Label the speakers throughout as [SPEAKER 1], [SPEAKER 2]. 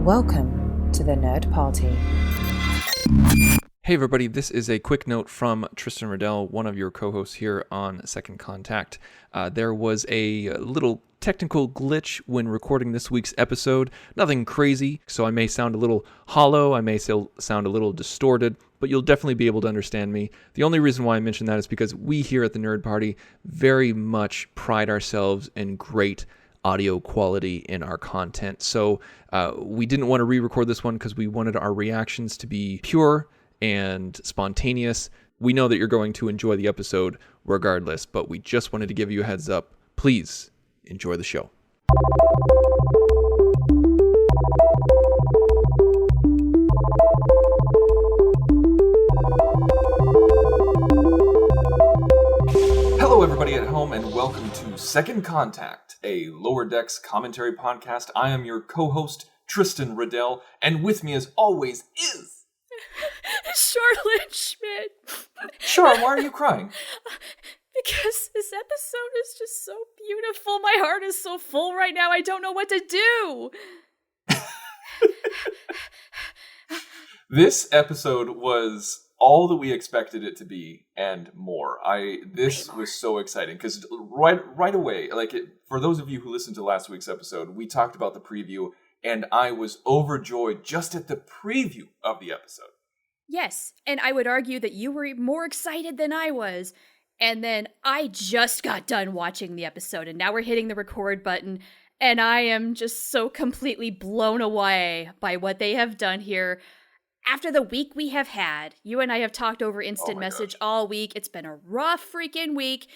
[SPEAKER 1] Welcome to the Nerd Party.
[SPEAKER 2] Hey everybody, this is a quick note from Tristan Riddell, one of your co-hosts here on Second Contact. There was a little technical glitch when recording this week's episode. Nothing crazy, so I may sound a little hollow, I may still sound a little distorted, but you'll definitely be able to understand me. The only reason why I mention that is because we here at the Nerd Party very much pride ourselves in great audio quality in our content. So we didn't want to re-record this one because we wanted our reactions to be pure and spontaneous. We know that you're going to enjoy the episode regardless, but we just wanted to give you a heads up. Please enjoy the show. Hello everybody at home and welcome to Second Contact, a Lower Decks commentary podcast. I am your co-host, Tristan Riddell, and with me as always is...
[SPEAKER 3] Charlotte Schmidt.
[SPEAKER 2] Char, why are you crying?
[SPEAKER 3] Because this episode is just so beautiful. My heart is so full right now. I don't know what to do.
[SPEAKER 2] This episode was all that we expected it to be and more. This was so exciting because right away, for those of you who listened to last week's episode, we talked about the preview and I was overjoyed just at the preview of the episode.
[SPEAKER 3] Yes, and I would argue that you were more excited than I was. And then I just got done watching the episode, and now we're hitting the record button, and I am just so completely blown away by what they have done here. After the week we have had, you and I have talked over instant message all week. It's been a rough freaking week,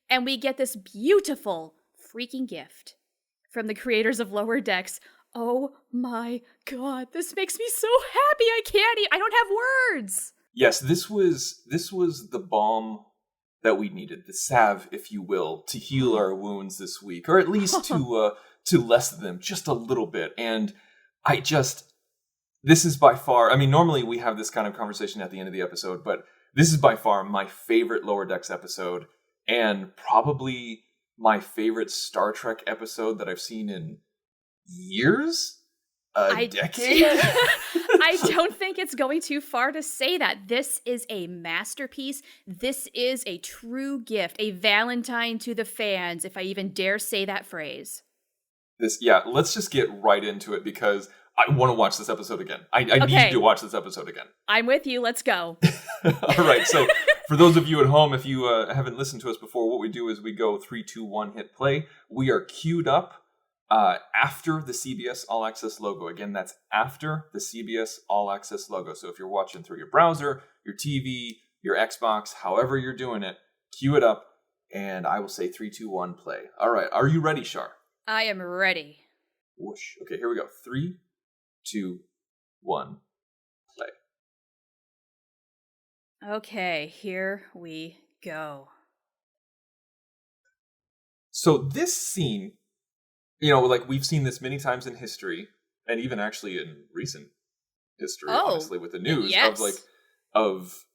[SPEAKER 3] and we get this beautiful freaking gift from the creators of Lower Decks. Oh my god, this makes me so happy. I don't have words.
[SPEAKER 2] Yes, this was the balm that we needed, the salve, if you will, to heal our wounds this week, or at least to lessen them just a little bit. And this is by far, normally we have this kind of conversation at the end of the episode, but this is by far my favorite Lower Decks episode, and probably my favorite Star Trek episode that I've seen in years? A decade?
[SPEAKER 3] I don't think it's going too far to say that. This is a masterpiece. This is a true gift, a Valentine to the fans, if I even dare say that phrase.
[SPEAKER 2] Let's just get right into it because I want to watch this episode again. I need to watch this episode again.
[SPEAKER 3] I'm with you. Let's go.
[SPEAKER 2] All right. So for those of you at home, if you haven't listened to us before, what we do is we go 3, 2, 1, hit play. We are queued up after the CBS All Access logo. Again, that's after the CBS All Access logo. So if you're watching through your browser, your TV, your Xbox, however you're doing it, cue it up, and I will say 3, 2, 1, play. All right. Are you ready, Shar?
[SPEAKER 3] I am ready.
[SPEAKER 2] Whoosh. Okay, here we go. 3, 2, 1, play.
[SPEAKER 3] Okay, here we go.
[SPEAKER 2] So this scene, we've seen this many times in history, and even actually in recent history, honestly, with the news,
[SPEAKER 3] yes.
[SPEAKER 2] of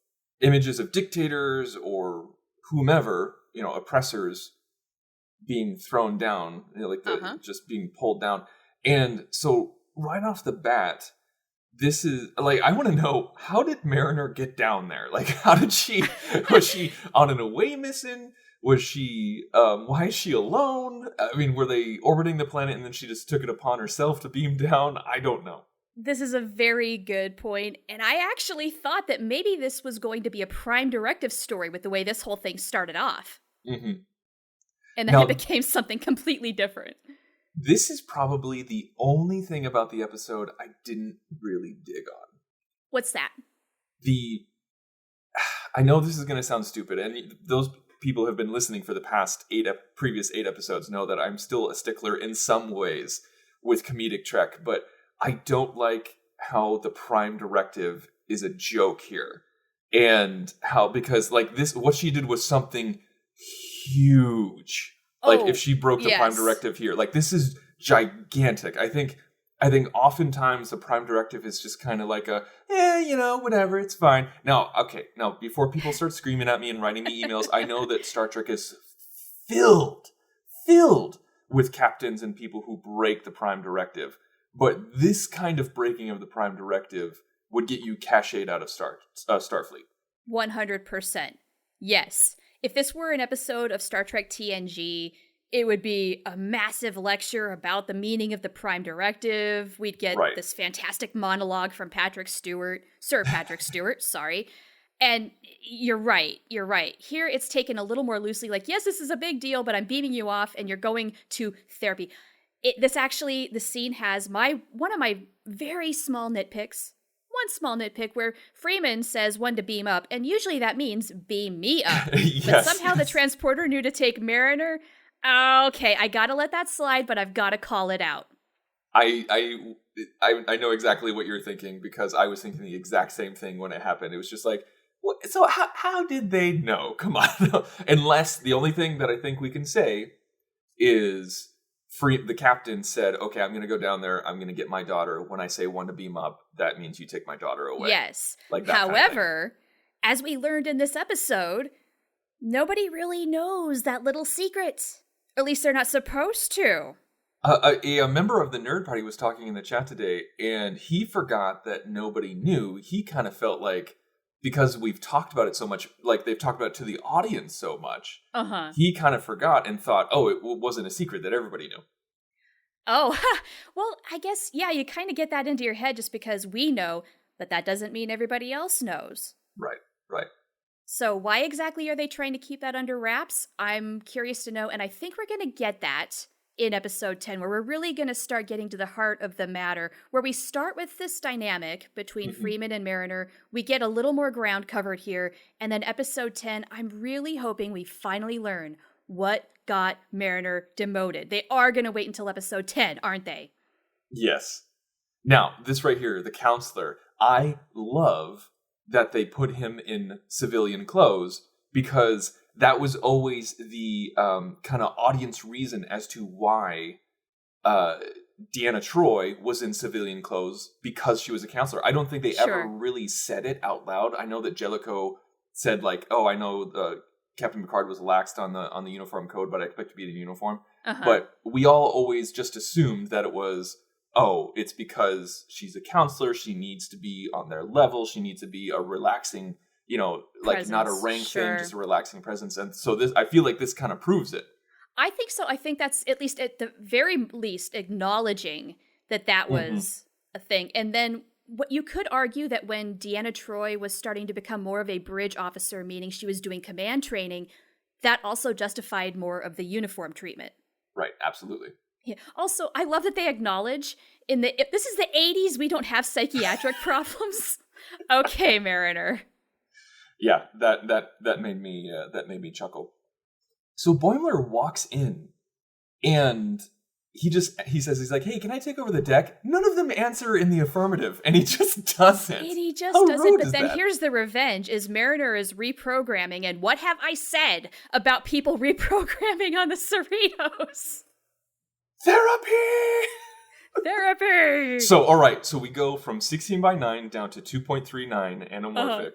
[SPEAKER 2] images of dictators or whomever, oppressors being thrown down, just being pulled down. And so right off the bat, this is, I want to know, how did Mariner get down there? How did was she on an away mission? Was she, why is she alone? Were they orbiting the planet and then she just took it upon herself to beam down? I don't know.
[SPEAKER 3] This is a very good point, and I actually thought that maybe this was going to be a Prime Directive story with the way this whole thing started off. Mm-hmm. And then it became something completely different.
[SPEAKER 2] This is probably the only thing about the episode I didn't really dig on.
[SPEAKER 3] What's that?
[SPEAKER 2] I know this is going to sound stupid, and those people who have been listening for the past previous 8 episodes know that I'm still a stickler in some ways with comedic Trek, but I don't like how the Prime Directive is a joke here. And because what she did was something huge. If she broke the Prime Directive here, this is gigantic. I think oftentimes the Prime Directive is just kind of like a, whatever, it's fine. Now, before people start screaming at me and writing me emails, I know that Star Trek is filled with captains and people who break the Prime Directive. But this kind of breaking of the Prime Directive would get you cachet out of Starfleet.
[SPEAKER 3] 100%. Yes. If this were an episode of Star Trek TNG, it would be a massive lecture about the meaning of the Prime Directive. We'd get this fantastic monologue from Sir Patrick Stewart, sorry. And you're right. Here it's taken a little more loosely, like, yes, this is a big deal, but I'm beaming you off and you're going to therapy. The scene has one of my very small nitpicks. One small nitpick where Freeman says one to beam up, and usually that means beam me up.
[SPEAKER 2] Yes,
[SPEAKER 3] but somehow the transporter knew to take Mariner. Okay, I gotta let that slide, but I've gotta call it out.
[SPEAKER 2] I know exactly what you're thinking, because I was thinking the exact same thing when it happened. It was just like, what? So how did they know? Come on. Unless the only thing that I think we can say is the captain said, okay, I'm going to go down there. I'm going to get my daughter. When I say one to beam up, that means you take my daughter away.
[SPEAKER 3] Yes.
[SPEAKER 2] Like that.
[SPEAKER 3] However, as we learned in this episode, nobody really knows that little secret. At least they're not supposed to.
[SPEAKER 2] A member of the Nerd Party was talking in the chat today, and he forgot that nobody knew. He kind of felt like, because we've talked about it so much, like they've talked about it to the audience so much, he kind of forgot and thought, oh, it wasn't a secret that everybody knew.
[SPEAKER 3] Oh, well, I guess, yeah, you kind of get that into your head just because we know, but that doesn't mean everybody else knows.
[SPEAKER 2] Right.
[SPEAKER 3] So why exactly are they trying to keep that under wraps? I'm curious to know, and I think we're going to get that in episode 10, where we're really going to start getting to the heart of the matter, where we start with this dynamic between Freeman and Mariner. We get a little more ground covered here, and then episode 10, I'm really hoping we finally learn what got Mariner demoted. They are going to wait until episode 10, aren't they?
[SPEAKER 2] Yes. Now, this right here, the counselor, I love that they put him in civilian clothes, because that was always the kind of audience reason as to why Deanna Troi was in civilian clothes, because she was a counselor. I don't think they ever really said it out loud. I know that Jellicoe said, like, oh, I know Captain Picard was laxed on the uniform code, but I expect to be in uniform. But we all always just assumed that it was, oh, it's because she's a counselor. She needs to be on their level. She needs to be a relaxing, like presence. Not a rank thing, just a relaxing presence. And so I feel like this kind of proves it.
[SPEAKER 3] I think so. I think that's at the very least acknowledging that was a thing. And then what you could argue that when Deanna Troi was starting to become more of a bridge officer, meaning she was doing command training, that also justified more of the uniform treatment.
[SPEAKER 2] Right. Absolutely.
[SPEAKER 3] Yeah. Also, I love that they acknowledge this is the 80s, we don't have psychiatric problems. Okay, Mariner.
[SPEAKER 2] Yeah, that made me chuckle. So Boimler walks in, and he says, he's like, hey, can I take over the deck? None of them answer in the affirmative, and he just doesn't.
[SPEAKER 3] But then here's the revenge, is Mariner is reprogramming, and what have I said about people reprogramming on the Cerritos? Therapy!
[SPEAKER 2] So, all right, so we go from 16 by 9 down to 2.39 anamorphic,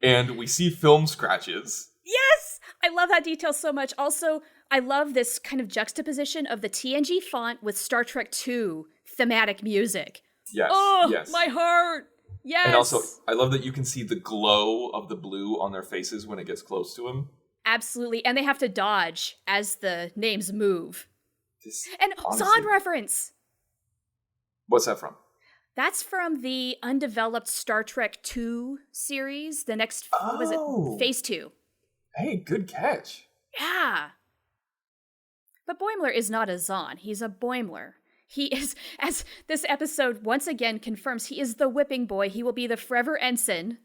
[SPEAKER 2] and we see film scratches.
[SPEAKER 3] Yes! I love that detail so much. Also, I love this kind of juxtaposition of the TNG font with Star Trek II thematic music.
[SPEAKER 2] Yes, yes.
[SPEAKER 3] My heart! Yes!
[SPEAKER 2] And also, I love that you can see the glow of the blue on their faces when it gets close to him.
[SPEAKER 3] Absolutely, and they have to dodge as the names move.
[SPEAKER 2] Honestly,
[SPEAKER 3] Zahn reference!
[SPEAKER 2] What's that from?
[SPEAKER 3] That's from the undeveloped Star Trek II series. The next, what was it? Phase 2.
[SPEAKER 2] Hey, good catch.
[SPEAKER 3] Yeah. But Boimler is not a Zahn. He's a Boimler. He is, as this episode once again confirms, he is the whipping boy. He will be the forever ensign.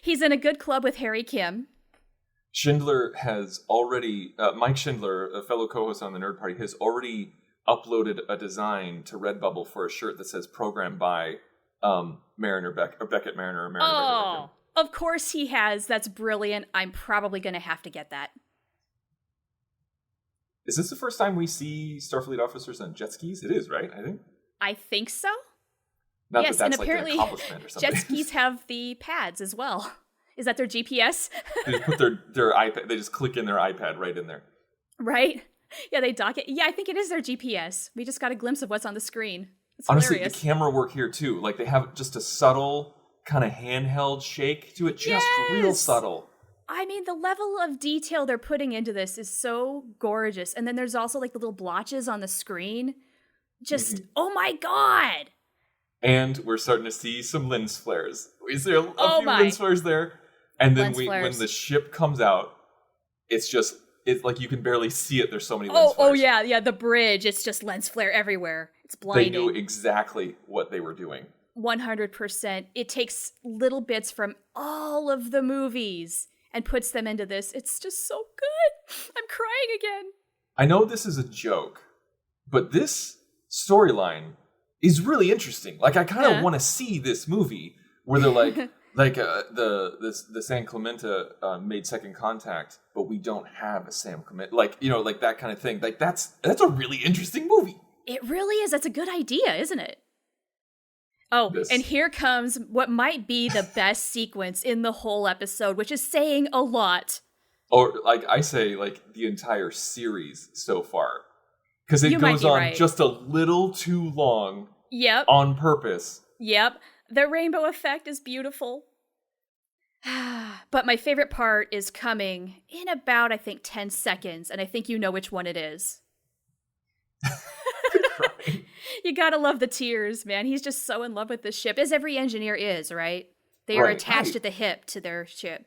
[SPEAKER 3] He's in a good club with Harry Kim.
[SPEAKER 2] Schindler has already, Mike Schindler, a fellow co-host on the Nerd Party, has already uploaded a design to Redbubble for a shirt that says "Programmed by Beckett Mariner."
[SPEAKER 3] Oh, of course he has. That's brilliant. I'm probably going to have to get that.
[SPEAKER 2] Is this the first time we see Starfleet officers on jet skis? It is, right?
[SPEAKER 3] I think so.
[SPEAKER 2] Not
[SPEAKER 3] yes,
[SPEAKER 2] that that's
[SPEAKER 3] and apparently
[SPEAKER 2] like an accomplishment or something.
[SPEAKER 3] Jet skis have the pads as well. Is that their GPS?
[SPEAKER 2] They just put their iPad. They just click in their iPad right in there.
[SPEAKER 3] Right. Yeah, they dock it. Yeah, I think it is their GPS. We just got a glimpse of what's on the screen. It's
[SPEAKER 2] Honestly,
[SPEAKER 3] hilarious.
[SPEAKER 2] the camera work here too. Like they have just a subtle kind of handheld shake to it, just real subtle.
[SPEAKER 3] I mean, the level of detail they're putting into this is so gorgeous. And then there's also like the little blotches on the screen. Just, oh my God.
[SPEAKER 2] And we're starting to see some lens flares. Is there a few lens flares there? And then when the ship comes out, it's like you can barely see it. There's so many lens flares.
[SPEAKER 3] Oh yeah, the bridge. It's just lens flare everywhere. It's blinding.
[SPEAKER 2] They knew exactly what they were doing.
[SPEAKER 3] 100%. It takes little bits from all of the movies and puts them into this. It's just so good. I'm crying again.
[SPEAKER 2] I know this is a joke, but this storyline is really interesting. Like I kind of want to see this movie where they're like, the San Clemente made second contact, but we don't have a San Clemente. Like, like that kind of thing. Like that's a really interesting movie.
[SPEAKER 3] It really is. That's a good idea, isn't it? Oh, and here comes what might be the best sequence in the whole episode, which is saying a lot.
[SPEAKER 2] Or like I say, like the entire series so far. Because it goes on just a little too long.
[SPEAKER 3] Yep.
[SPEAKER 2] On purpose.
[SPEAKER 3] Yep. The rainbow effect is beautiful. But my favorite part is coming in about, I think, 10 seconds. And I think you know which one it is. You gotta love the tears, man. He's just so in love with this ship, as every engineer is, right? They are attached at the hip to their ship.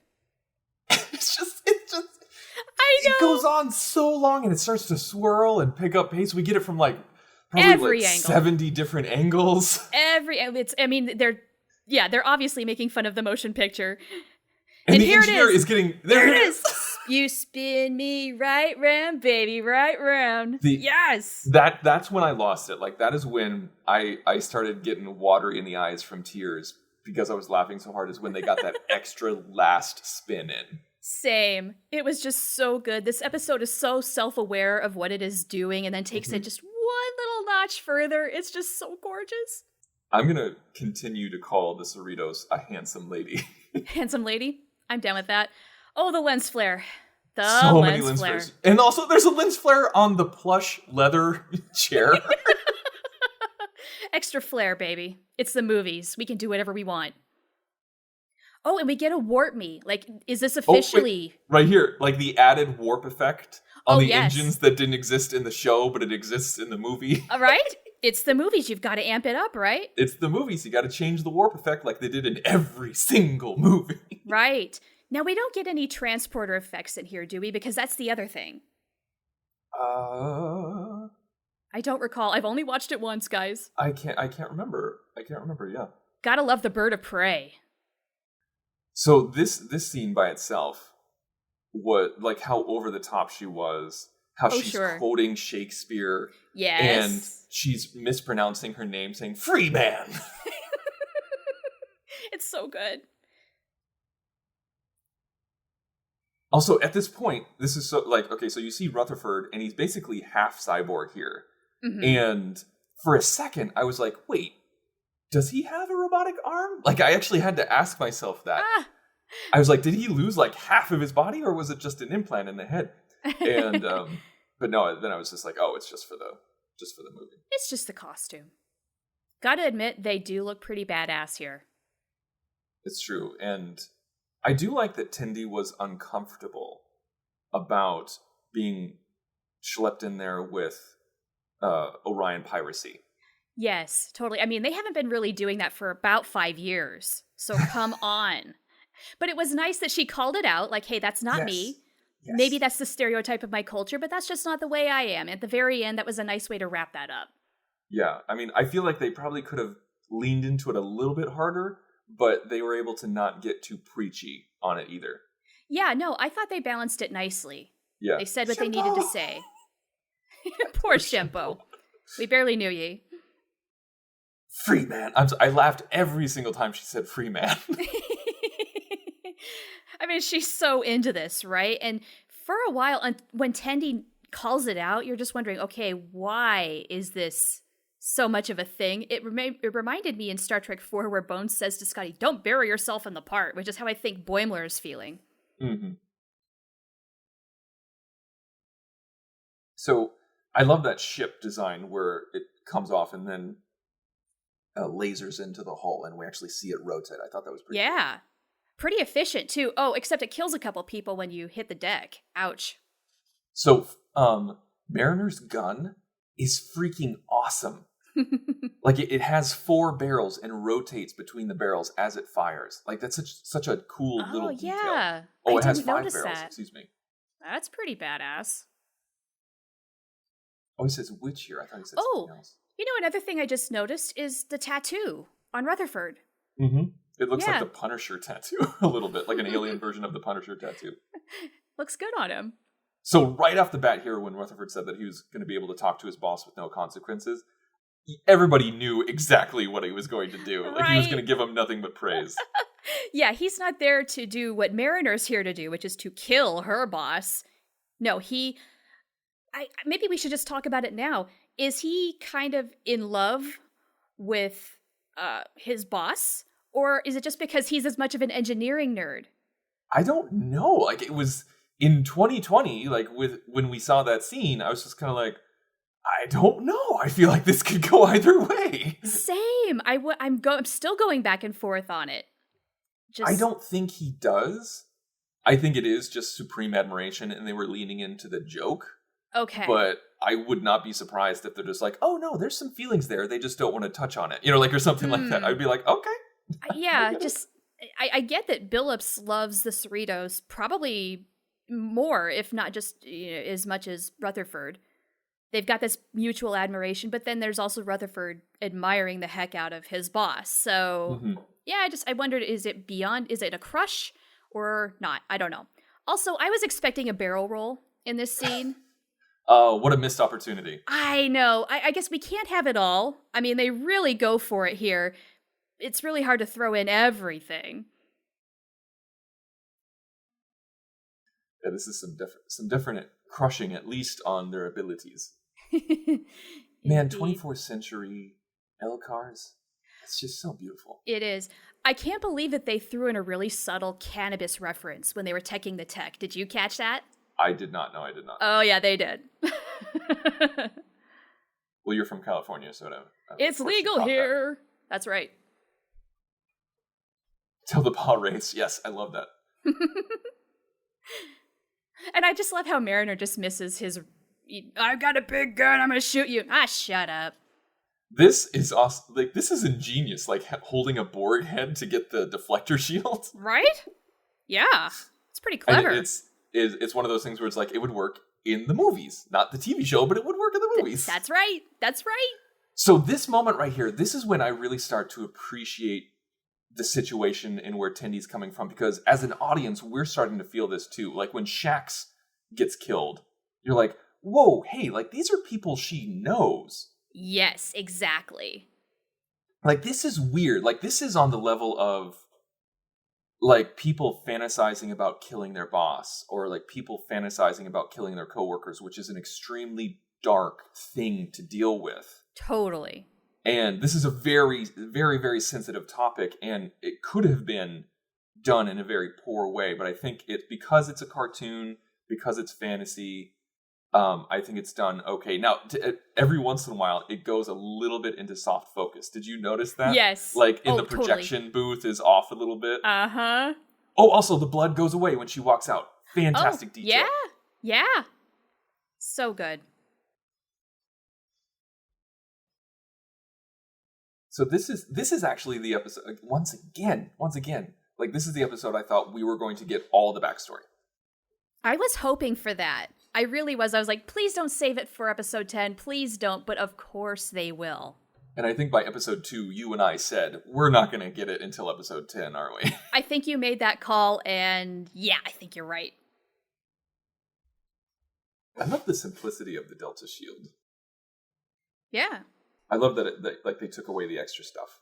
[SPEAKER 2] It's just
[SPEAKER 3] I know.
[SPEAKER 2] It goes on so long and it starts to swirl and pick up pace. We get it from like probably
[SPEAKER 3] every angle.
[SPEAKER 2] 70 different angles.
[SPEAKER 3] They're obviously making fun of the motion picture.
[SPEAKER 2] And the engineer is getting there. It is.
[SPEAKER 3] You spin me right round, baby, right round. Yes.
[SPEAKER 2] That's when I lost it. Like that is when I started getting water in the eyes from tears because I was laughing so hard. Is when they got that extra last spin in.
[SPEAKER 3] Same. It was just so good. This episode is so self-aware of what it is doing and then takes it just one little notch further. It's just so gorgeous.
[SPEAKER 2] I'm going to continue to call the Cerritos a handsome lady.
[SPEAKER 3] Handsome lady? I'm down with that. Oh, the lens flare.
[SPEAKER 2] So many lens flares. And also there's a lens flare on the plush leather chair.
[SPEAKER 3] Extra flare, baby. It's the movies. We can do whatever we want. Oh, and we get a warp me. Like, is this officially...
[SPEAKER 2] right here. Like the added warp effect on the engines that didn't exist in the show, but it exists in the movie.
[SPEAKER 3] All right. It's the movies. You've got to amp it up, right?
[SPEAKER 2] It's the movies. You got to change the warp effect like they did in every single movie.
[SPEAKER 3] Right. Now, we don't get any transporter effects in here, do we? Because that's the other thing. I don't recall. I've only watched it once, guys.
[SPEAKER 2] I can't remember. Yeah.
[SPEAKER 3] Gotta love the bird of prey.
[SPEAKER 2] So this scene by itself, what like how over the top she was, how she's quoting Shakespeare.
[SPEAKER 3] Yes.
[SPEAKER 2] And she's mispronouncing her name, saying "free man."
[SPEAKER 3] It's so good.
[SPEAKER 2] Also, at this point, this is so like okay. So you see Rutherford, and he's basically half cyborg here. Mm-hmm. And for a second, I was like, "Wait, does he have a robotic arm?" Like, I actually had to ask myself that. I was like, "Did he lose like half of his body, or was it just an implant in the head?" And but no. Then I was just like, "Oh, it's just for the movie.
[SPEAKER 3] It's just the costume." Gotta admit, they do look pretty badass here.
[SPEAKER 2] It's true, and I do like that Tindy was uncomfortable about being schlepped in there with Orion piracy.
[SPEAKER 3] Yes, totally. I mean, they haven't been really doing that for about 5 years, so come on. But it was nice that she called it out, like, hey, that's not me. Yes. Maybe that's the stereotype of my culture, but that's just not the way I am. At the very end, that was a nice way to wrap that up.
[SPEAKER 2] Yeah, I mean, I feel like they probably could have leaned into it a little bit harder, but they were able to not get too preachy on it either.
[SPEAKER 3] Yeah, no, I thought they balanced it nicely.
[SPEAKER 2] Yeah.
[SPEAKER 3] They said what they needed to say. Poor Shempo. We barely knew ye.
[SPEAKER 2] Free man. I laughed every single time she said free man.
[SPEAKER 3] I mean, she's so into this, right? And for a while, when Tendi calls it out, you're just wondering, okay, why is this so much of a thing? It reminded me in Star Trek IV where Bones says to Scotty, "Don't bury yourself in the part," which is how I think Boimler is feeling.
[SPEAKER 2] Mm-hmm. So I love that ship design where it comes off and then lasers into the hull and we actually see it rotate. I thought that was pretty cool.
[SPEAKER 3] Yeah. Pretty efficient, too. Oh, except it kills a couple people when you hit the deck. Ouch.
[SPEAKER 2] So Mariner's gun is freaking awesome. Like it has 4 barrels and rotates between the barrels as it fires. Like that's such a cool little detail.
[SPEAKER 3] Yeah.
[SPEAKER 2] Oh,
[SPEAKER 3] I
[SPEAKER 2] it has
[SPEAKER 3] didn't
[SPEAKER 2] 5
[SPEAKER 3] notice
[SPEAKER 2] barrels.
[SPEAKER 3] that.
[SPEAKER 2] Excuse me.
[SPEAKER 3] That's pretty badass.
[SPEAKER 2] Oh, he says witch here. I thought he said something else.
[SPEAKER 3] You know, another thing I just noticed is the tattoo on Rutherford.
[SPEAKER 2] Mm-hmm. It looks like the Punisher tattoo a little bit, like an alien version of the Punisher tattoo.
[SPEAKER 3] Looks good on him.
[SPEAKER 2] So right off the bat here, when Rutherford said that he was going to be able to talk to his boss with no consequences, everybody knew exactly what he was going to do. Like he was going to give him nothing but praise.
[SPEAKER 3] Yeah, he's not there to do what Mariner's here to do, which is to kill her boss. No, maybe we should just talk about it now. Is he kind of in love with his boss? Or is it just because he's as much of an engineering nerd?
[SPEAKER 2] I don't know. Like it was in 2020, like when we saw that scene, I was just kind of like, I don't know. I feel like this could go either way.
[SPEAKER 3] Same. I'm still going back and forth on it.
[SPEAKER 2] I don't think he does. I think it is just supreme admiration and they were leaning into the joke.
[SPEAKER 3] Okay.
[SPEAKER 2] But I would not be surprised if they're just like, oh no, there's some feelings there. They just don't want to touch on it. You know, like or something like that. I'd be like, okay.
[SPEAKER 3] Yeah, I get that Billups loves the Cerritos probably more, if not just as much as Rutherford. They've got this mutual admiration, but then there's also Rutherford admiring the heck out of his boss. So, yeah, I wondered, is it a crush or not? I don't know. Also, I was expecting a barrel roll in this scene.
[SPEAKER 2] Oh, what a missed opportunity.
[SPEAKER 3] I know. I guess we can't have it all. I mean, they really go for it here. It's really hard to throw in everything.
[SPEAKER 2] Yeah, this is some different crushing, at least on their abilities. Man, 24th century L-cars. It's just so beautiful.
[SPEAKER 3] It is. I can't believe that they threw in a really subtle cannabis reference when they were teching the tech. Did you catch that?
[SPEAKER 2] I did not. No, I did not.
[SPEAKER 3] Oh, yeah, they did.
[SPEAKER 2] Well, you're from California, so
[SPEAKER 3] it's legal here. That's right.
[SPEAKER 2] Till the ball race. Yes, I love that.
[SPEAKER 3] And I just love how Mariner dismisses his, I've got a big gun, I'm going to shoot you. Ah, shut up.
[SPEAKER 2] This is awesome. Like, this is ingenious, like holding a Borg head to get the deflector shield.
[SPEAKER 3] Right? Yeah. It's pretty clever.
[SPEAKER 2] And it's one of those things where it's like, it would work in the movies. Not the TV show, but it would work in the movies.
[SPEAKER 3] That's right. That's right.
[SPEAKER 2] So this moment right here, this is when I really start to appreciate the situation and where Tendy's coming from, because as an audience, we're starting to feel this too. Like when Shax gets killed, you're like, whoa, hey, like these are people she knows.
[SPEAKER 3] Yes, exactly.
[SPEAKER 2] Like this is weird. Like this is on the level of like people fantasizing about killing their boss or like people fantasizing about killing their coworkers, which is an extremely dark thing to deal with.
[SPEAKER 3] Totally.
[SPEAKER 2] And this is a very, very, very sensitive topic, and it could have been done in a very poor way. But I think because it's a cartoon, because it's fantasy, I think it's done okay. Now, every once in a while, it goes a little bit into soft focus. Did you notice that?
[SPEAKER 3] Yes.
[SPEAKER 2] Like in the projection booth is off a little bit.
[SPEAKER 3] Uh-huh.
[SPEAKER 2] Oh, also the blood goes away when she walks out. Fantastic detail.
[SPEAKER 3] Yeah. So good.
[SPEAKER 2] So this is actually the episode once again. Like this is the episode I thought we were going to get all the backstory.
[SPEAKER 3] I was hoping for that. I really was. I was like, please don't save it for episode 10. Please don't. But of course they will.
[SPEAKER 2] And I think by episode 2, you and I said, we're not going to get it until episode 10, aren't we?
[SPEAKER 3] I think you made that call, and yeah, I think you're right.
[SPEAKER 2] I love the simplicity of the Delta Shield.
[SPEAKER 3] Yeah.
[SPEAKER 2] I love that they took away the extra stuff.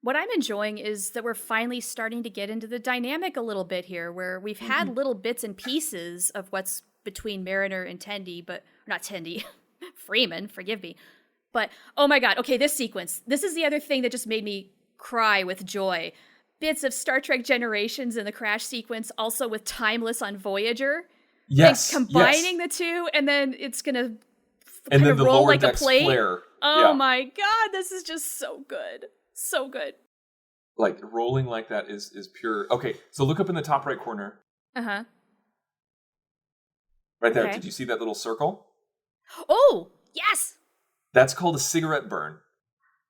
[SPEAKER 3] What I'm enjoying is that we're finally starting to get into the dynamic a little bit here, where we've had little bits and pieces of what's between Mariner and Tendi, but not Tendi, Freeman, forgive me. But, oh my god, okay, this sequence. This is the other thing that just made me cry with joy. Bits of Star Trek Generations in the crash sequence, also with Timeless on Voyager.
[SPEAKER 2] Yes.
[SPEAKER 3] And combining the two, and then it's going to
[SPEAKER 2] and
[SPEAKER 3] kind
[SPEAKER 2] then
[SPEAKER 3] of
[SPEAKER 2] the
[SPEAKER 3] roll
[SPEAKER 2] lower
[SPEAKER 3] like a
[SPEAKER 2] decks
[SPEAKER 3] plate.
[SPEAKER 2] flare.
[SPEAKER 3] Oh my God, this is just so good. So good.
[SPEAKER 2] Like rolling like that is pure. Okay, so look up in the top right corner.
[SPEAKER 3] Uh-huh.
[SPEAKER 2] Right there.
[SPEAKER 3] Okay.
[SPEAKER 2] Did you see that little circle?
[SPEAKER 3] Oh, yes.
[SPEAKER 2] That's called a cigarette burn.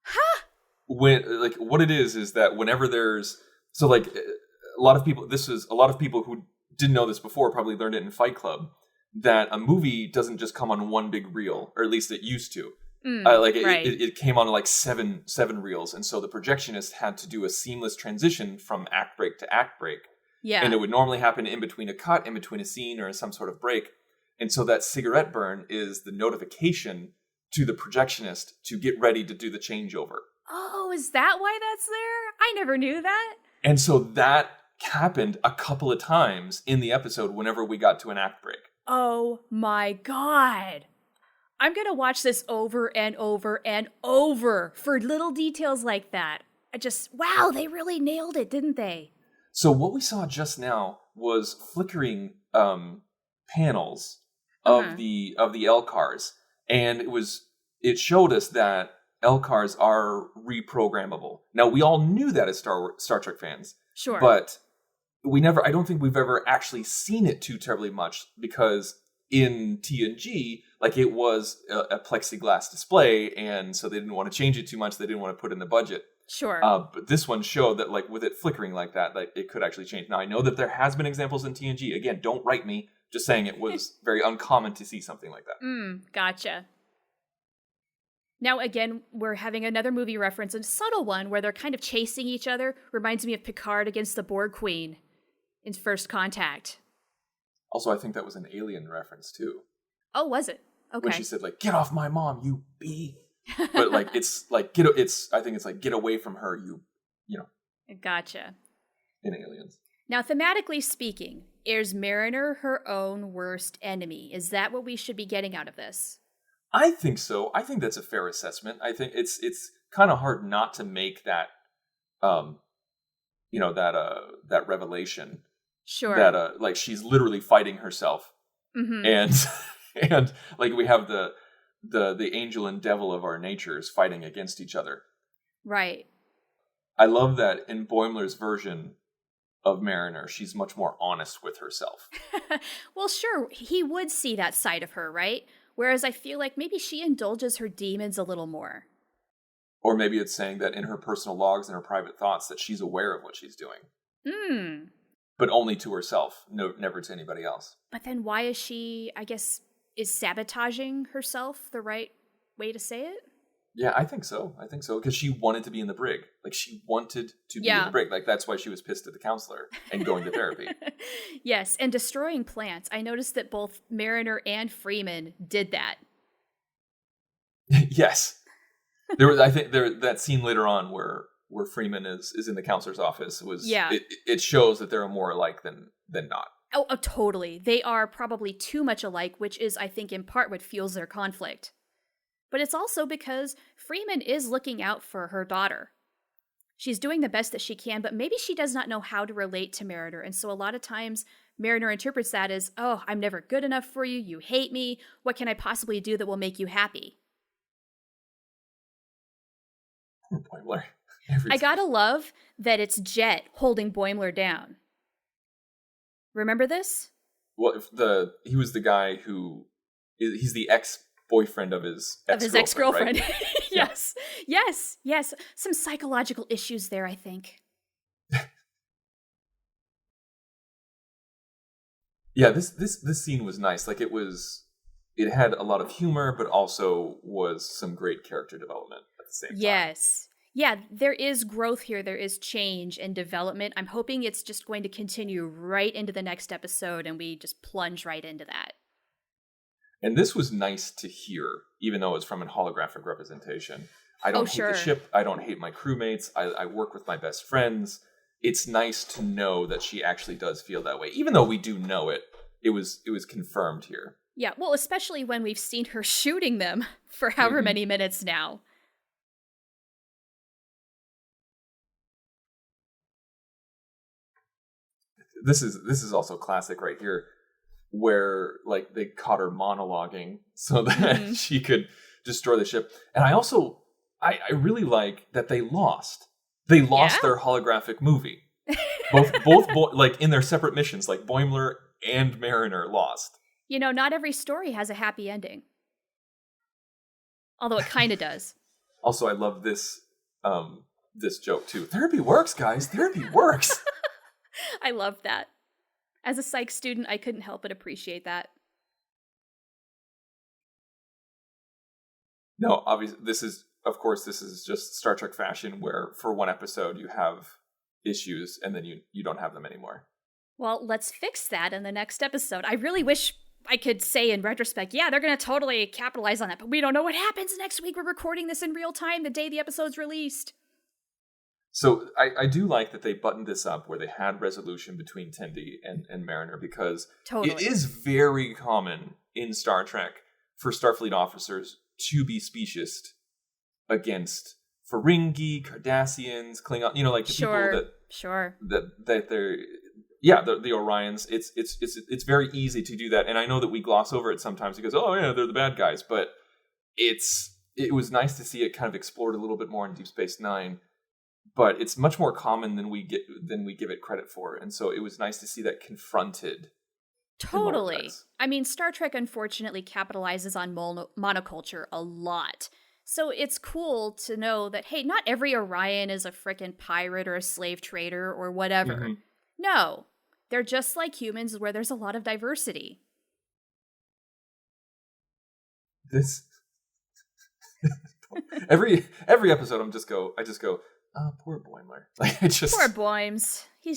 [SPEAKER 3] Huh?
[SPEAKER 2] What it is that whenever there's a lot of people who didn't know this before probably learned it in Fight Club, that a movie doesn't just come on one big reel, or at least it used to.
[SPEAKER 3] Right.
[SPEAKER 2] It came on like seven reels, and so the projectionist had to do a seamless transition from act break to act break.
[SPEAKER 3] Yeah.
[SPEAKER 2] And it would normally happen in between a cut, in between a scene, or some sort of break. And so that cigarette burn is the notification to the projectionist to get ready to do the changeover.
[SPEAKER 3] Oh, is that why that's there? I never knew that.
[SPEAKER 2] And so that happened a couple of times in the episode whenever we got to an act break.
[SPEAKER 3] Oh my God. I'm going to watch this over and over and over for little details like that. Wow, they really nailed it, didn't they?
[SPEAKER 2] So what we saw just now was flickering panels of the LCARs, and it showed us that LCARs are reprogrammable. Now, we all knew that as Star Trek fans.
[SPEAKER 3] Sure.
[SPEAKER 2] But I don't think we've ever actually seen it too terribly much, because in TNG, like, it was a plexiglass display, and so they didn't want to change it too much. They didn't want to put in the budget.
[SPEAKER 3] Sure.
[SPEAKER 2] But this one showed that, like, with it flickering like that, like, it could actually change. Now, I know that there has been examples in TNG. Again, don't write me. Just saying it was very uncommon to see something like that.
[SPEAKER 3] Gotcha. Now, again, we're having another movie reference, a subtle one, where they're kind of chasing each other. Reminds me of Picard against the Borg Queen in First Contact.
[SPEAKER 2] Also, I think that was an Alien reference, too.
[SPEAKER 3] Oh, was it? Okay.
[SPEAKER 2] When she said, like, "Get off my mom, you bee." But, like, it's like, I think it's like, "Get away from her, you know."
[SPEAKER 3] Gotcha.
[SPEAKER 2] In Aliens.
[SPEAKER 3] Now, thematically speaking, is Mariner her own worst enemy? Is that what we should be getting out of this?
[SPEAKER 2] I think so. I think that's a fair assessment. I think it's kind of hard not to make that, that revelation.
[SPEAKER 3] Sure.
[SPEAKER 2] That like, she's literally fighting herself, and like, we have the angel and devil of our natures fighting against each other.
[SPEAKER 3] Right.
[SPEAKER 2] I love that in Boimler's version of Mariner, she's much more honest with herself.
[SPEAKER 3] Well, sure, he would see that side of her, right? Whereas I feel like maybe she indulges her demons a little more.
[SPEAKER 2] Or maybe it's saying that in her personal logs and her private thoughts that she's aware of what she's doing. But only to herself, never to anybody else.
[SPEAKER 3] But then why is she, I guess, is sabotaging herself the right way to say it?
[SPEAKER 2] Yeah, I think so. Because she wanted to be in the brig. Like, she wanted to be in the brig. Like, that's why she was pissed at the counselor and going to therapy.
[SPEAKER 3] Yes, and destroying plants. I noticed that both Mariner and Freeman did that.
[SPEAKER 2] Yes. That scene later on where Freeman is in the counselor's office it shows that they're more alike than not.
[SPEAKER 3] Oh, totally. They are probably too much alike, which is, I think, in part what fuels their conflict. But it's also because Freeman is looking out for her daughter. She's doing the best that she can, but maybe she does not know how to relate to Mariner. And so a lot of times Mariner interprets that as, "Oh, I'm never good enough for you. You hate me. What can I possibly do that will make you happy?"
[SPEAKER 2] Poor Boimler.
[SPEAKER 3] I gotta love that it's Jet holding Boimler down. Remember this?
[SPEAKER 2] Well, he was the guy he's the ex-boyfriend of his ex-girlfriend.
[SPEAKER 3] Right? Yes. Yes. Some psychological issues there, I think.
[SPEAKER 2] Yeah, this scene was nice. Like, it had a lot of humor, but also was some great character development at the same time.
[SPEAKER 3] Yes. Yeah, there is growth here. There is change and development. I'm hoping it's just going to continue right into the next episode and we just plunge right into that.
[SPEAKER 2] And this was nice to hear, even though it's from a holographic representation. I don't hate the ship. I don't hate my crewmates. I work with my best friends. It's nice to know that she actually does feel that way. Even though we do know it, it was confirmed here.
[SPEAKER 3] Yeah, well, especially when we've seen her shooting them for however many minutes now.
[SPEAKER 2] This is also classic right here. where like they caught her monologuing so that she could destroy the ship. And I really like that they lost. They lost their holographic movie. Both like in their separate missions, like Boimler and Mariner lost.
[SPEAKER 3] You know, not every story has a happy ending. Although it kind of does.
[SPEAKER 2] Also, I love this this joke too. Therapy works, guys. Therapy works.
[SPEAKER 3] I love that. As a psych student, I couldn't help but appreciate that.
[SPEAKER 2] No, obviously, this is just Star Trek fashion, where for one episode you have issues and then you don't have them anymore.
[SPEAKER 3] Well, let's fix that in the next episode. I really wish I could say in retrospect, yeah, they're going to totally capitalize on that, but we don't know what happens next week. We're recording this in real time the day the episode's released.
[SPEAKER 2] So I do like that they buttoned this up where they had resolution between Tendi and Mariner, because it is very common in Star Trek for Starfleet officers to be speciest against Ferengi, Cardassians, Klingon, you know, like the people that they're, the Orions. It's very easy to do that, and I know that we gloss over it sometimes because they're the bad guys, but it was nice to see it kind of explored a little bit more in Deep Space Nine. But it's much more common than we give it credit for, and so it was nice to see that confronted.
[SPEAKER 3] Totally. I mean, Star Trek unfortunately capitalizes on monoculture a lot. So it's cool to know that, hey, not every Orion is a frickin' pirate or a slave trader or whatever. Mm-hmm. No, they're just like humans where there's a lot of diversity.
[SPEAKER 2] This every episode I just go, poor Boimler. Like
[SPEAKER 3] poor Boims. He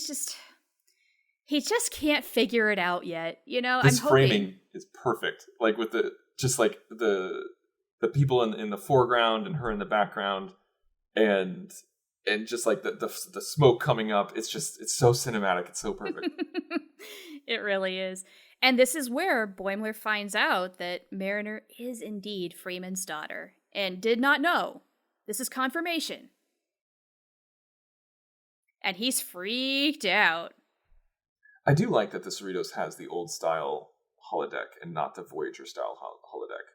[SPEAKER 3] just can't figure it out yet. You know,
[SPEAKER 2] this framing is perfect. Like with the people in the foreground and her in the background, and just like the smoke coming up. It's so cinematic. It's so perfect.
[SPEAKER 3] It really is. And this is where Boimler finds out that Mariner is indeed Freeman's daughter and did not know. This is confirmation. And he's freaked out.
[SPEAKER 2] I do like that the Cerritos has the old style holodeck and not the Voyager style holodeck.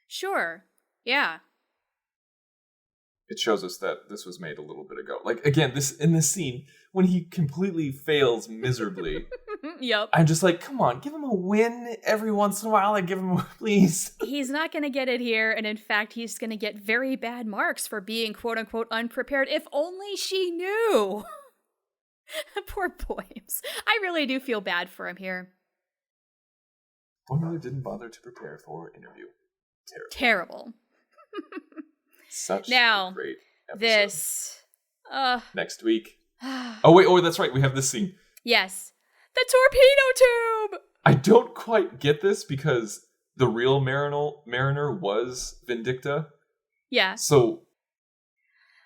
[SPEAKER 3] Sure. Yeah.
[SPEAKER 2] It shows us that this was made a little bit ago. Like, again, in this scene, when he completely fails miserably,
[SPEAKER 3] yep.
[SPEAKER 2] I'm just like, come on, give him a win every once in a while. Give him please.
[SPEAKER 3] He's not going to get it here. And in fact, he's going to get very bad marks for being quote unquote unprepared. If only she knew. Poor Boims. I really do feel bad for him here.
[SPEAKER 2] Boimler didn't bother to prepare for interview.
[SPEAKER 3] Terrible.
[SPEAKER 2] Such a great episode.
[SPEAKER 3] This.
[SPEAKER 2] Next week. Oh, that's right. We have this scene.
[SPEAKER 3] Yes. The torpedo tube!
[SPEAKER 2] I don't quite get this because the real Mariner was Vindicta.
[SPEAKER 3] Yeah.
[SPEAKER 2] So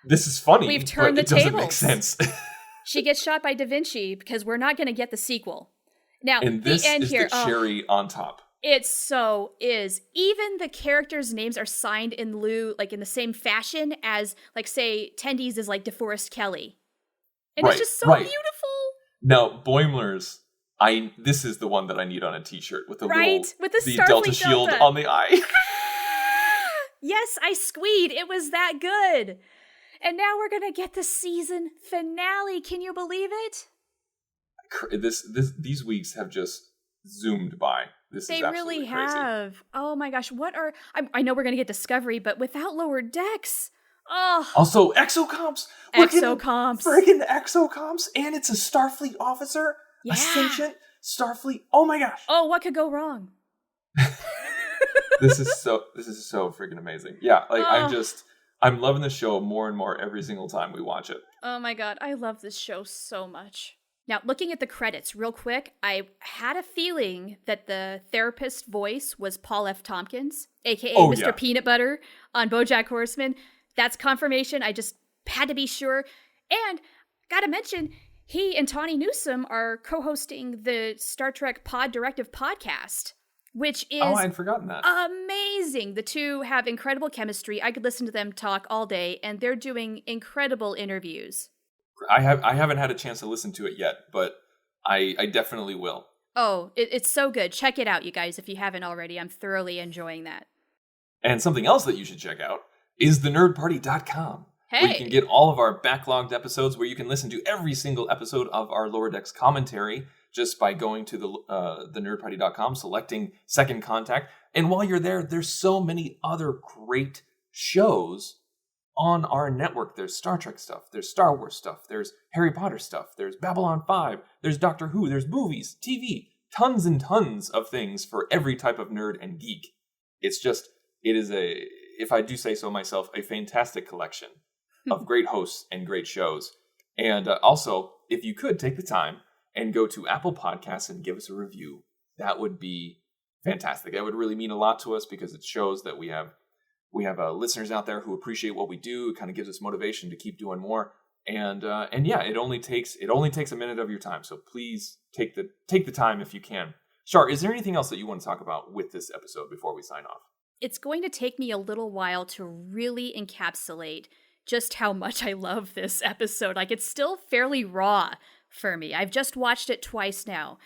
[SPEAKER 2] this is funny.
[SPEAKER 3] We've turned
[SPEAKER 2] but
[SPEAKER 3] the
[SPEAKER 2] it
[SPEAKER 3] tables.
[SPEAKER 2] Doesn't make sense.
[SPEAKER 3] She gets shot by Da Vinci because we're not going to get the sequel. Now,
[SPEAKER 2] and this
[SPEAKER 3] the end
[SPEAKER 2] is
[SPEAKER 3] here,
[SPEAKER 2] the cherry on top.
[SPEAKER 3] It so is. Even the characters' names are signed in lieu, like in the same fashion as, like, say, Tendi's is like DeForest Kelley. And it's just so beautiful.
[SPEAKER 2] Now, Boimler's, this is the one that I need on a t-shirt with the
[SPEAKER 3] with the
[SPEAKER 2] Delta shield on the eye.
[SPEAKER 3] Yes, I squeed. It was that good. And now we're going to get the season finale. Can you believe it?
[SPEAKER 2] These weeks have just zoomed by.
[SPEAKER 3] They really have. Crazy. Oh my gosh. I know we're going to get Discovery, but without Lower Decks. Oh.
[SPEAKER 2] Also, exocomps. Friggin' exocomps. And it's a Starfleet officer. Yeah. A sentient Starfleet. Oh my gosh.
[SPEAKER 3] Oh, what could go wrong?
[SPEAKER 2] This is so freaking amazing. Yeah. I'm loving the show more and more every single time we watch it.
[SPEAKER 3] Oh my god, I love this show so much. Now, looking at the credits real quick, I had a feeling that the therapist voice was Paul F. Tompkins, a.k.a. Mr. Peanut Butter on BoJack Horseman. That's confirmation. I just had to be sure. And gotta mention, he and Tawny Newsome are co-hosting the Star Trek Pod Directive podcast, which is
[SPEAKER 2] I'd forgotten that.
[SPEAKER 3] Amazing. The two have incredible chemistry. I could listen to them talk all day, and they're doing incredible interviews.
[SPEAKER 2] I haven't had a chance to listen to it yet, but I definitely will.
[SPEAKER 3] Oh, it's so good. Check it out, you guys, if you haven't already. I'm thoroughly enjoying that.
[SPEAKER 2] And something else that you should check out is thenerdparty.com. Where you can
[SPEAKER 3] Hey!
[SPEAKER 2] get all of our backlogged episodes, where you can listen to every single episode of our Lower Decks commentary just by going to the nerdparty.com, selecting Second Contact. And while you're there, there's so many other great shows on our network. There's Star Trek stuff, there's Star Wars stuff, there's Harry Potter stuff, there's Babylon 5, there's Doctor Who, there's movies, TV, tons and tons of things for every type of nerd and geek. It is if I do say so myself, a fantastic collection of great hosts and great shows. And also, if you could take the time and go to Apple Podcasts and give us a review, that would be fantastic. That would really mean a lot to us, because it shows that we have listeners out there who appreciate what we do. It kind of gives us motivation to keep doing more. And yeah, it only takes a minute of your time. So please take the time if you can. Shar, is there anything else that you want to talk about with this episode before we sign off?
[SPEAKER 3] It's going to take me a little while to really encapsulate just how much I love this episode. Like, it's still fairly raw for me. I've just watched it twice now,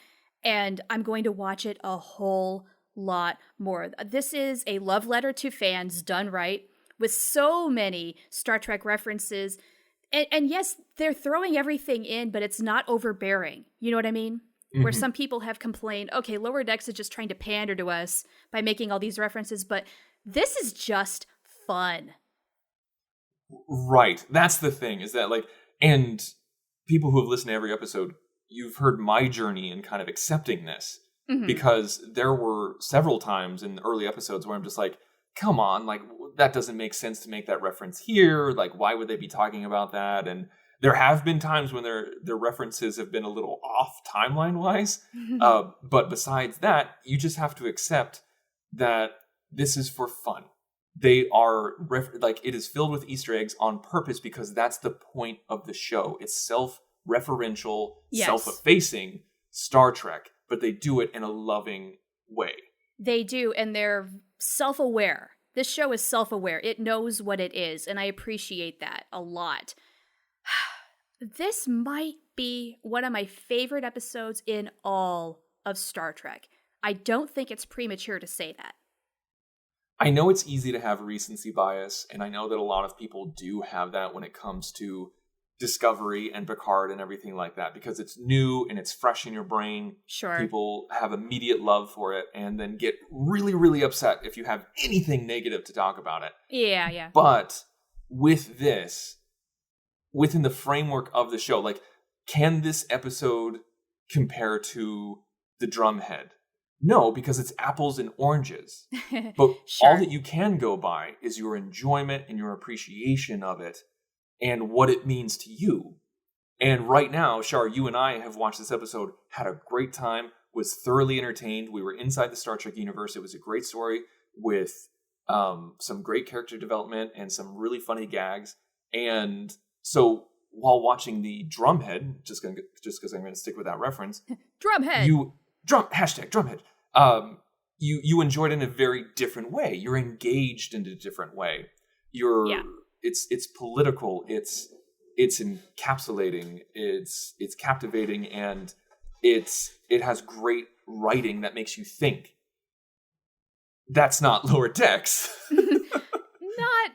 [SPEAKER 3] and I'm going to watch it a whole lot more. This is a love letter to fans done right, with so many Star Trek references. And yes, they're throwing everything in, but it's not overbearing. You know what I mean? Mm-hmm. Where some people have complained, okay, Lower Decks is just trying to pander to us by making all these references, but this is just fun.
[SPEAKER 2] Right. That's the thing, is that, like, and people who have listened to every episode, you've heard my journey in kind of accepting this, mm-hmm. because there were several times in the early episodes where I'm just like, come on, like, that doesn't make sense to make that reference here. Like, why would they be talking about that? And there have been times when their references have been a little off timeline-wise. But besides that, you just have to accept that this is for fun. They are, it is filled with Easter eggs on purpose, because that's the point of the show. It's self-referential, yes. Self-effacing Star Trek, but they do it in a loving way.
[SPEAKER 3] They do, and they're self-aware. This show is self-aware. It knows what it is, and I appreciate that a lot. This might be one of my favorite episodes in all of Star Trek. I don't think it's premature to say that.
[SPEAKER 2] I know it's easy to have recency bias, and I know that a lot of people do have that when it comes to Discovery and Picard and everything like that, because it's new and it's fresh in your brain.
[SPEAKER 3] Sure.
[SPEAKER 2] People have immediate love for it and then get really, really upset if you have anything negative to talk about it.
[SPEAKER 3] Yeah.
[SPEAKER 2] But with this, within the framework of the show, like, can this episode compare to The Drumhead? No, because it's apples and oranges. But sure. All that you can go by is your enjoyment and your appreciation of it and what it means to you. And right now, Shar, you and I have watched this episode, had a great time, was thoroughly entertained. We were inside the Star Trek universe. It was a great story with some great character development and some really funny gags. And so while watching the Drumhead, just because I'm going to stick with that reference.
[SPEAKER 3] Drumhead!
[SPEAKER 2] Hashtag Drumhead. You enjoyed it in a very different way. You're engaged in a different way. It's political. It's encapsulating. It's captivating, and it has great writing that makes you think. That's not Lower Decks.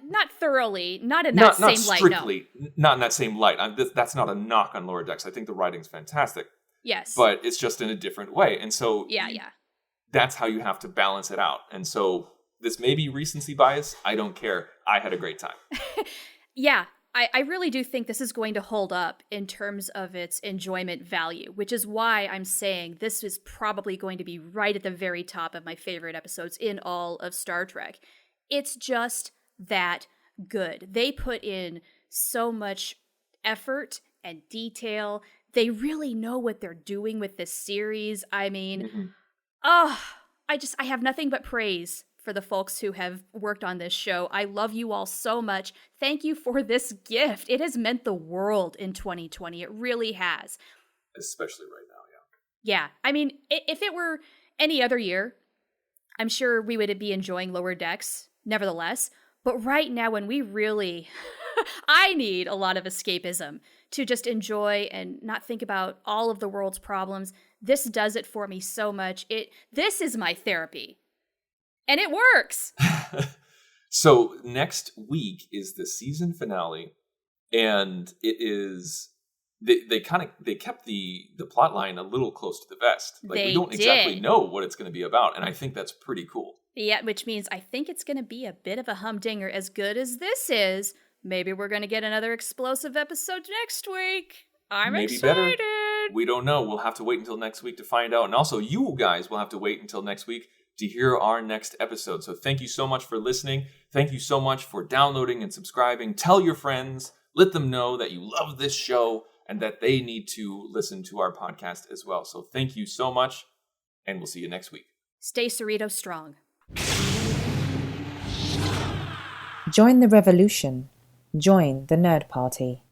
[SPEAKER 3] Not thoroughly. Not in that same light.
[SPEAKER 2] Strictly, no. Not in that same light. That's not a knock on Lower Decks. I think the writing's fantastic.
[SPEAKER 3] Yes.
[SPEAKER 2] But it's just in a different way. And so
[SPEAKER 3] yeah.
[SPEAKER 2] That's how you have to balance it out. And so this may be recency bias. I don't care. I had a great time.
[SPEAKER 3] Yeah. I really do think this is going to hold up in terms of its enjoyment value, which is why I'm saying this is probably going to be right at the very top of my favorite episodes in all of Star Trek. It's just that good. They put in so much effort and detail. They really know what they're doing with this series. I mean, I have nothing but praise for the folks who have worked on this show. I love you all so much. Thank you for this gift. It has meant the world in 2020. It really has.
[SPEAKER 2] Especially right now,
[SPEAKER 3] yeah. Yeah. I mean, if it were any other year, I'm sure we would be enjoying Lower Decks, nevertheless. But right now, when we really I need a lot of escapism to just enjoy and not think about all of the world's problems. This does it for me so much. This is my therapy. And it works.
[SPEAKER 2] So next week is the season finale, and it is they kept the plot line a little close to the vest. Like we don't exactly know what it's going to be about, and I think that's pretty cool.
[SPEAKER 3] Yeah, which means I think it's going to be a bit of a humdinger. As good as this is, maybe we're going to get another explosive episode next week. I'm
[SPEAKER 2] maybe
[SPEAKER 3] excited.
[SPEAKER 2] Better. We don't know. We'll have to wait until next week to find out. And also, you guys will have to wait until next week to hear our next episode. So thank you so much for listening. Thank you so much for downloading and subscribing. Tell your friends. Let them know that you love this show and that they need to listen to our podcast as well. So thank you so much, and we'll see you next week.
[SPEAKER 3] Stay Cerrito strong.
[SPEAKER 1] Join the revolution. Join the Nerd Party.